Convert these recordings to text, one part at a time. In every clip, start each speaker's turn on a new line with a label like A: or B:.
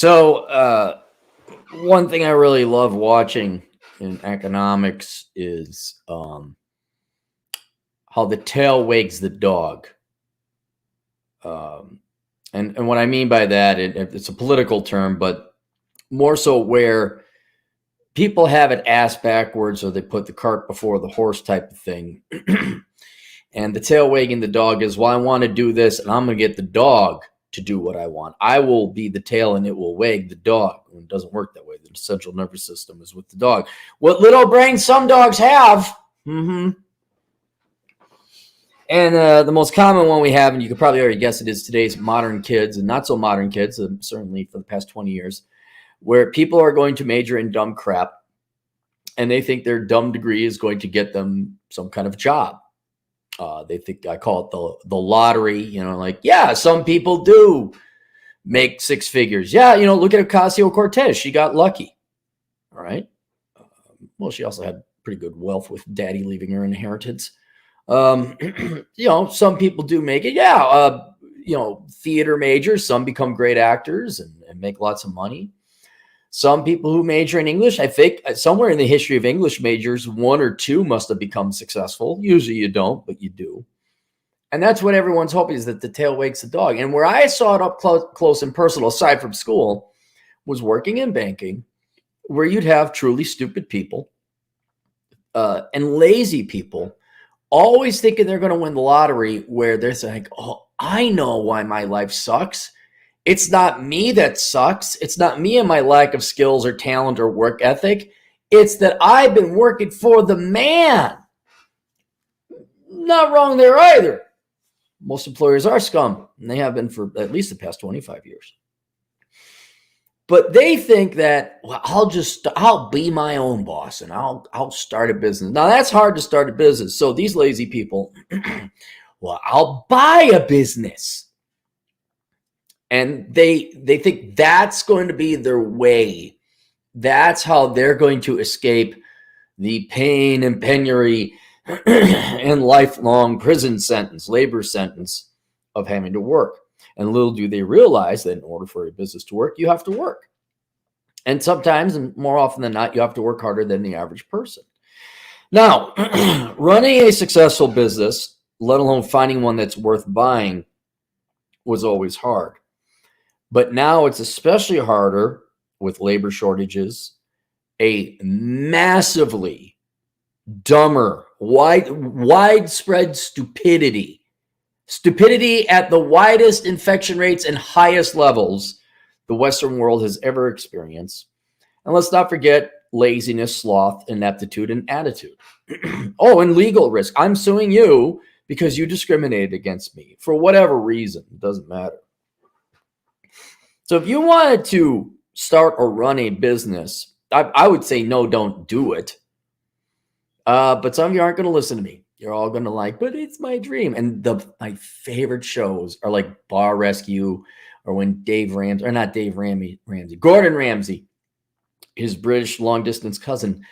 A: So, one thing I really love watching in economics is how the tail wags the dog. Um, and what I mean by that, it's a political term, but more so where people have it ass backwards or they put the cart before the horse type of thing. And the tail wagging the dog is, well, I want to do this and I'm going to get the dog to do what I want. I will be the tail and it will wag the dog. It doesn't work that way. The central nervous system is with the dog. What little brain some dogs have. And the most common one we have, and you could probably already guess it, is today's modern kids and not so modern kids, certainly for the past 20 years, where people are going to major in dumb crap and they think their dumb degree is going to get them some kind of job. They think, I call it the lottery, like, yeah, some people do make six figures. Yeah, look at Ocasio-Cortez. She got lucky. All right. Well, she also had pretty good wealth with daddy leaving her inheritance. Some people do make it. Yeah. Theater majors, some become great actors and make lots of money. Some people who major in English, I think somewhere in the history of English majors, one or two must have become successful. Usually you don't, but you do. And that's what everyone's hoping, is that the tail wags the dog. And where I saw it up close and personal, aside from school, was working in banking, where you'd have truly stupid people and lazy people always thinking they're going to win the lottery, where they're like, oh, I know why my life sucks. It's not me that sucks. It's not me and my lack of skills or talent or work ethic. It's that I've been working for the man. Not wrong there either. Most employers are scum, and they have been for at least the past 25 years. But they think that, well, I'll be my own boss and I'll start a business. Now that's hard to start a business. So these lazy people, well, I'll buy a business. And they think that's going to be their way. That's how they're going to escape the pain and penury and lifelong prison sentence, labor sentence of having to work. And little do they realize that in order for a business to work, you have to work. And sometimes, and more often than not, you have to work harder than the average person. Now, running a successful business, let alone finding one that's worth buying, was always hard. But now it's especially harder with labor shortages, a massively dumber, widespread stupidity at the widest infection rates and highest levels the Western world has ever experienced. And let's not forget laziness, sloth, ineptitude, and attitude. Oh, and legal risk. I'm suing you because you discriminated against me for whatever reason. It doesn't matter. So if you wanted to start or run a business, I would say no, don't do it. But some of you aren't going to listen to me. You're all going to like, but it's my dream. And my favorite shows are like Bar Rescue, or when Gordon Ramsay, his British long distance cousin,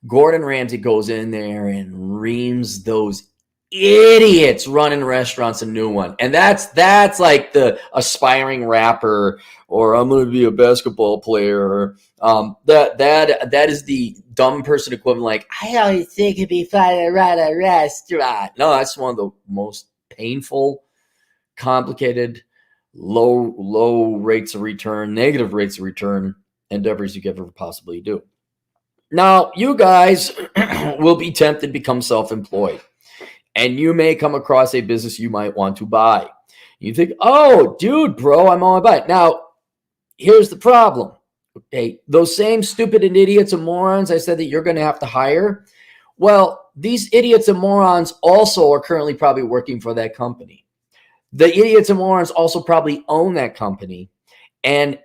A: Gordon Ramsay goes in there and reams those idiots running restaurants a new one. And that's like the aspiring rapper, or I'm going to be a basketball player. That is the dumb person equivalent. Like, I always think it'd be fun to run a restaurant. No, that's one of the most painful, complicated, low rates of return, negative rates of return endeavors you could ever possibly do. Now, you guys will be tempted to become self-employed. And you may come across a business you might want to buy. You think, oh, dude, bro, I'm on my buy. Now, here's the problem. Okay, those same stupid and idiots and morons I said that you're going to have to hire, well, these idiots and morons also are currently probably working for that company. The idiots and morons also probably own that company. And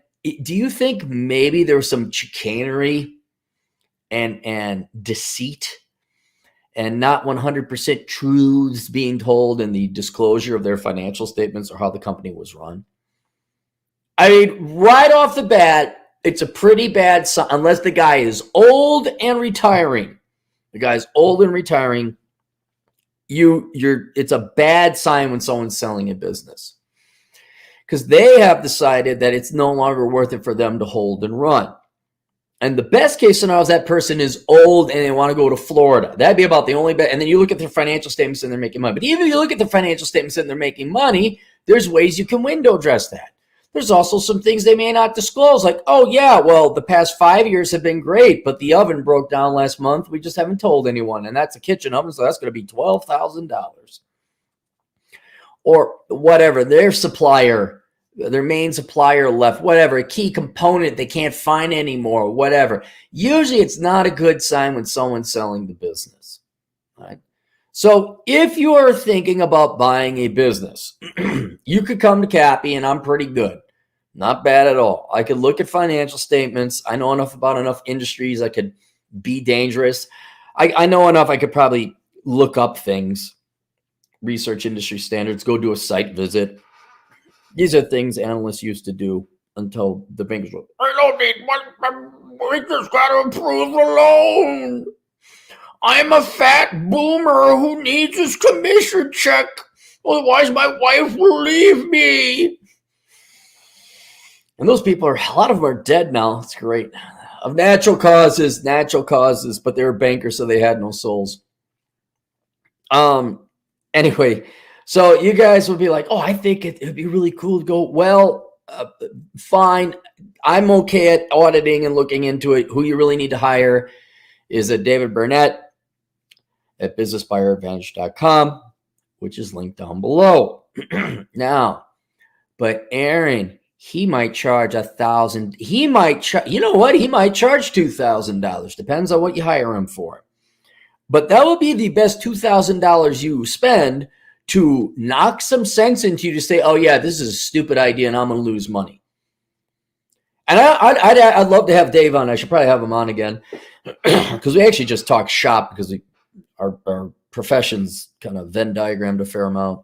A: do you think maybe there's some chicanery and deceit and not 100% truths being told in the disclosure of their financial statements or how the company was run? I mean, right off the bat, it's a pretty bad sign, unless the guy is old and retiring. The guy's old and retiring. It's a bad sign when someone's selling a business. because they have decided that it's no longer worth it for them to hold and run. And the best case scenario is that person is old and they want to go to Florida. That'd be about the only bet. And then you look at their financial statements and they're making money. But even if you look at the financial statements and they're making money, there's ways you can window dress that. There's also some things they may not disclose, like, oh, yeah, well, the past 5 years have been great, but the oven broke down last month. We just haven't told anyone. And that's a kitchen oven, so that's going to be $12,000. Or whatever, their supplier, their main supplier left, whatever, a key component they can't find anymore, whatever. Usually it's not a good sign when someone's selling the business. Right? So if you are thinking about buying a business, you could come to Cappy, and I'm pretty good. Not bad at all. I could look at financial statements. I know enough about enough industries. I could be dangerous. I know enough. I could probably look up things, research industry standards, go do a site visit. These are things analysts used to do until the bankers were, I don't need money. We just got to approve the loan. I'm a fat boomer who needs his commission check. Otherwise, my wife will leave me. And those people a lot of them are dead now. It's great. Of natural causes, but they were bankers, so they had no souls. Anyway, so you guys would be like, oh, I think it'd be really cool to go. Well, fine. I'm okay at auditing and looking into it. Who you really need to hire is a David Burnett at businessbuyeradvantage.com, which is linked down below. Now, but Aaron, he might charge $1,000. He might you know what? He might charge $2,000. Depends on what you hire him for. But that will be the best $2,000 you spend to knock some sense into you to say, oh yeah, this is a stupid idea and I'm going to lose money. And I'd love to have Dave on. I should probably have him on again because we actually just talk shop because our professions kind of Venn diagrammed a fair amount.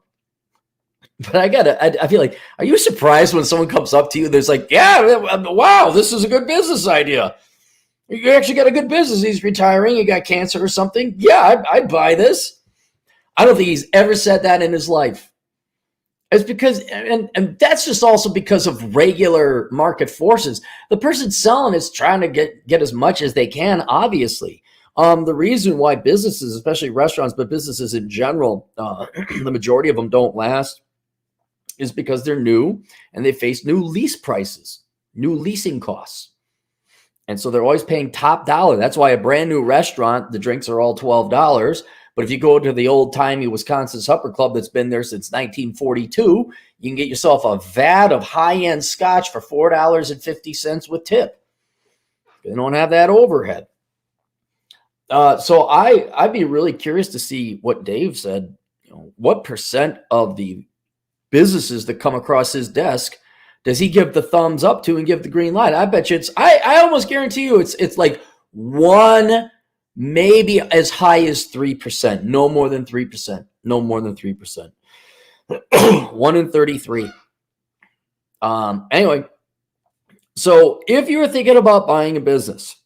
A: But I feel like, are you surprised when someone comes up to you? There's like, yeah, wow, this is a good business idea. You actually got a good business. He's retiring. He got cancer or something. Yeah, I'd buy this. I don't think he's ever said that in his life. It's because, and that's just also because of regular market forces. The person selling is trying to get as much as they can, obviously. The reason why businesses, especially restaurants, but businesses in general, the majority of them don't last is because they're new and they face new lease prices, new leasing costs. And so they're always paying top dollar. That's why a brand new restaurant, the drinks are all $12. But if you go to the old-timey Wisconsin Supper Club that's been there since 1942, you can get yourself a vat of high-end scotch for $4.50 with tip. They don't have that overhead. So I'd be really curious to see what Dave said. You know, what percent of the businesses that come across his desk does he give the thumbs up to and give the green light? I bet you it's, I almost guarantee you it's like one, maybe as high as 3%, no more than 3%, no more than 3%. 1 in 33. Anyway, so if you're thinking about buying a business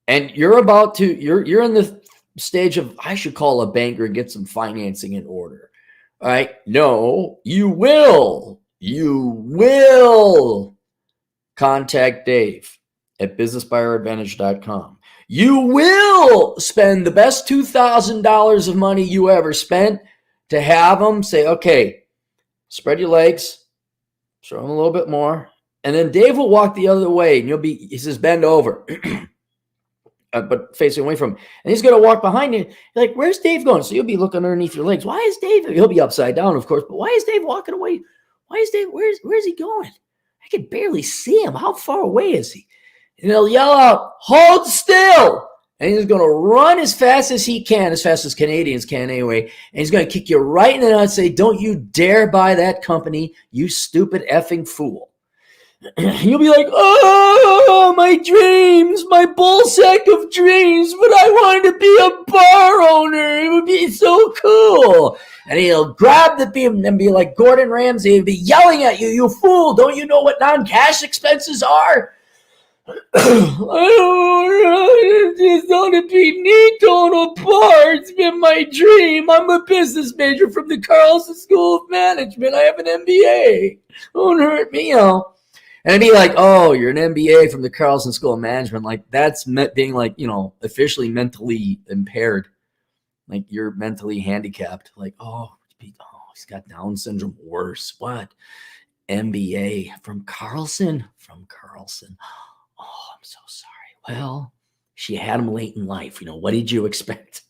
A: and you're in the stage of, I should call a banker and get some financing in order. All right. No, you will contact Dave at businessbuyeradvantage.com. You will spend the best $2,000 of money you ever spent to have them say, okay, spread your legs, show them a little bit more. And then Dave will walk the other way and he says, bend over, but facing away from him. And he's going to walk behind you. You're like, where's Dave going? So you'll be looking underneath your legs. Why is Dave? He'll be upside down, of course, but why is Dave walking away? Why is Dave? Where's he going? I can barely see him. How far away is he? And he'll yell out, hold still. And he's going to run as fast as he can, as fast as Canadians can anyway. And he's going to kick you right in the nuts and say, don't you dare buy that company, you stupid effing fool. You'll be like, oh, my dreams, my bull sack of dreams, but I wanted to be a bar owner. It would be so cool. And he'll grab the beam and be like Gordon Ramsay and be yelling at you, you fool. Don't you know what non-cash expenses are? I just want to be Nito apart. It's been my dream. I'm a business major from the Carlson School of Management. I have an MBA. Don't hurt me, yo. And be like, oh, you're an MBA from the Carlson School of Management. Like, that's being like, officially mentally impaired. Like, you're mentally handicapped. Like, oh, he's got Down syndrome. Worse. What? MBA from Carlson? From Carlson. Oh, I'm so sorry. Well, she had him late in life. What did you expect?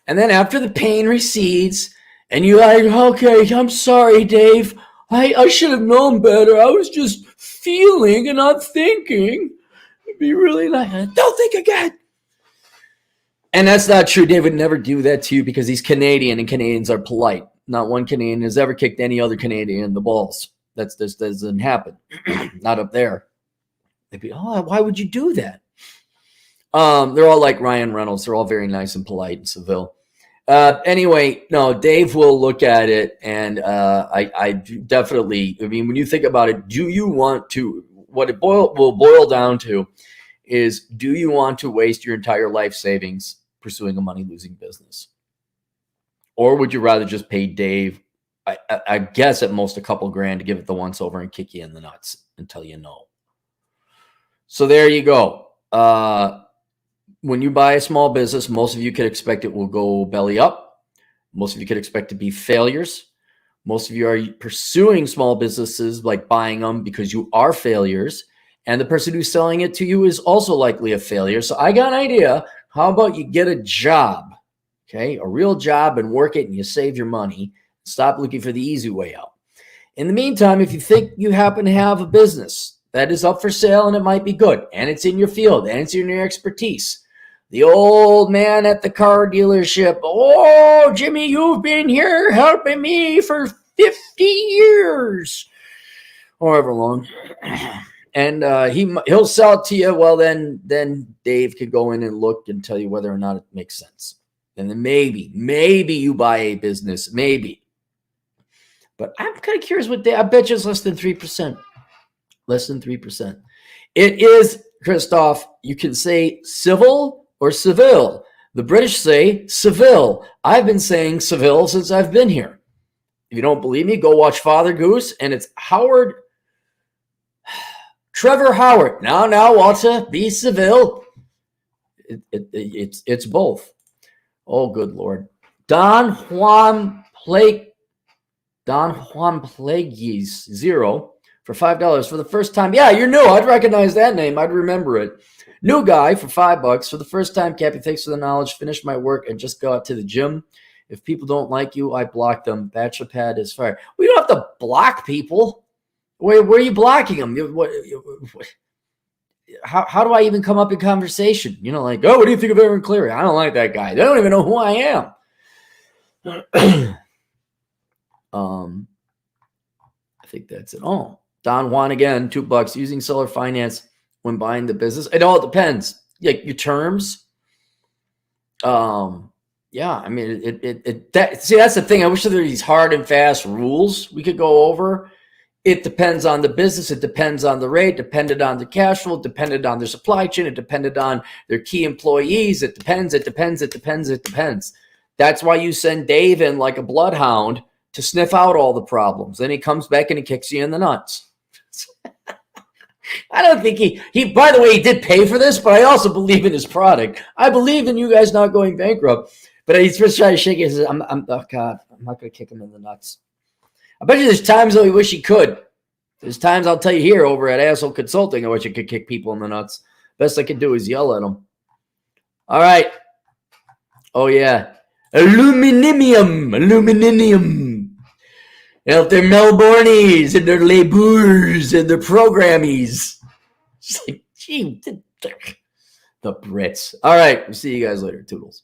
A: And then after the pain recedes, and you're like, okay, I'm sorry, Dave. I should have known better. I was just feeling and not thinking. It'd be really nice. Don't think again. And that's not true. Dave would never do that to you because he's Canadian, and Canadians are polite. Not one Canadian has ever kicked any other Canadian in the balls. That doesn't happen. Not up there. They'd be, oh, why would you do that? They're all like Ryan Reynolds. They're all very nice and polite and civil. Anyway, no, Dave will look at it, and I definitely, when you think about it, do you want to, what it will boil down to is, do you want to waste your entire life savings pursuing a money-losing business? Or would you rather just pay Dave, I guess at most a couple grand, to give it the once over and kick you in the nuts until you know? So there you go. When you buy a small business, most of you could expect it will go belly up. Most of you could expect to be failures. Most of you are pursuing small businesses, like buying them because you are failures. And the person who's selling it to you is also likely a failure. So I got an idea. How about you get a job, okay? A real job, and work it, and you save your money. Stop looking for the easy way out. In the meantime, if you think you happen to have a business that is up for sale and it might be good, and it's in your field, and it's in your expertise, the old man at the car dealership, oh, Jimmy, you've been here helping me for 50 years, however long, and he'll sell it to you. Well, then Dave could go in and look and tell you whether or not it makes sense. And then maybe you buy a business, maybe. But I'm kind of curious what I bet you it's less than 3%. Less than 3%. It is, Christoph, you can say civil or Seville. The British say Seville. I've been saying Seville since I've been here. If you don't believe me, go watch Father Goose, and it's Trevor Howard. Now, Walter, be Seville. It's both. Oh, good Lord. Don Juan Plagueis 0 for $5 for the first time. Yeah, you're new. I'd recognize that name. I'd remember it. New guy for $5 for the first time. Cappy, thanks for the knowledge. Finished my work and just got to the gym. If people don't like you, I block them. Bachelor pad is fired. We don't have to block people. Where are you blocking them? How do I even come up in conversation? Like, oh, what do you think of Aaron Cleary? I don't like that guy. They don't even know who I am. I think that's it. Oh, Don Juan again, $2 using seller finance when buying the business. It all depends. Like your terms. Yeah, I mean, that's the thing. I wish there were these hard and fast rules we could go over. It depends on the business. It depends on the rate, depended on the cash flow, depended on their supply chain. It depended on their key employees. It depends. That's why you send Dave in like a bloodhound to sniff out all the problems. Then he comes back and he kicks you in the nuts. I don't think he, by the way, he did pay for this, but I also believe in his product. I believe in you guys not going bankrupt. But he's just trying to shake it. Oh God, I'm not going to kick him in the nuts. I bet you there's times though he wish he could. There's times I'll tell you here over at Asshole Consulting, I wish I could kick people in the nuts. Best I can do is yell at them. All right. Oh yeah. Aluminium. If they're Melbournies and they're Labours and they're Programmies. It's like, gee, the Brits. All right. We'll see you guys later. Toodles.